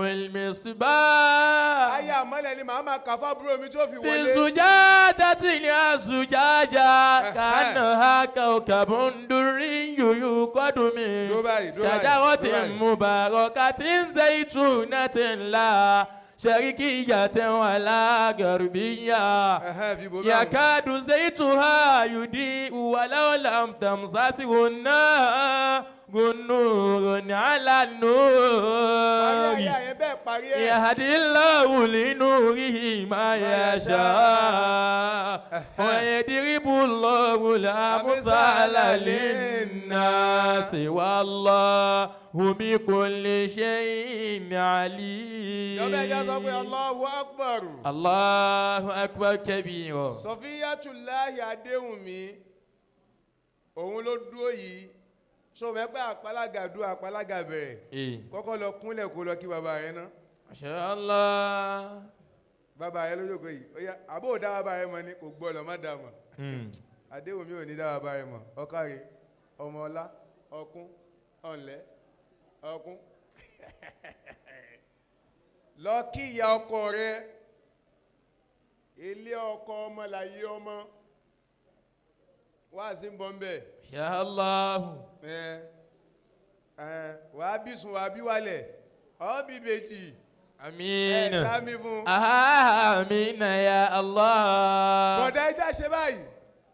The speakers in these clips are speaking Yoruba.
المصباح ayé àmọ́lẹ̀ ni màá máa kà fábúrò mi tó fi في wọlé. زجاجة الزجاجة كأنها كوكب دري يوقد من شجرة مباركة زيتونة لا شرقية ولا غربية يكاد زيتها يضيء ولو لم تمسسه النار نور على النور يهدي الله لنوره ما يشاء ويضرب الله الأمثال للناس والله بكل شيء عليم. Allahu Akbar. الله أكبر كبير. Sọfíyàtúláhì Adéhùnmí òun ló dúró yìí so mẹ́pẹ́ àpálágà dúró àpálágà bẹ̀rẹ̀ kọ́kọ́ lọ kúnlẹ̀ kó lọ kí bàbá rẹ̀ ná. Masha Allah. Bàbá rẹ̀ ló yókò yìí ó yá àbó ò dá bàbá rẹ̀ mọ̀ ni kò gbọ́dọ̀ má dá mọ̀. Adéhùnmí ò ní dá bàbá rẹ̀ mọ̀ ọ̀kàrẹ̀ ọmọ ọlá ọkún ọ̀nlẹ́ ọkún. Lọ kí ìyá ọkọ rẹ̀ ilé ọkọ ọmọ láyé ọmọ wá sí ń bọ́ ń bẹ̀. Masha Allah. Wàá bí sùn wàá bí wálẹ̀ ọ́ bí bèjì. Àmín. Sámi fún. Àmín ya Allah. Bọ̀dá ẹja ṣe báyìí.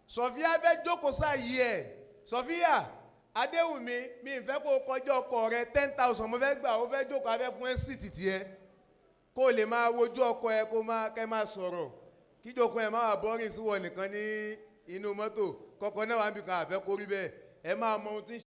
Sọ̀fíà fẹ́ jókòó sáàyè ẹ̀. Sọ̀fíà Adéhùnmí mi ìfẹ́ kó kọjá ọkọ rẹ̀ 10,000 mo fẹ́ gbà ó fẹ́ jókòó afẹ́ fún ẹ́ sí títí ẹ. Kó lè máa wojú ọkọ ẹ kó máa kẹ́ máa sọ̀rọ̀. Kíjókòó ẹ máa wà bọ́rìn sí wọ nìkan ní inú mọ́tò. Kọ̀kọ́ náà wà níbi kan àfẹ́ kórí bẹ́ẹ̀. Ẹ máa mọ ohun tí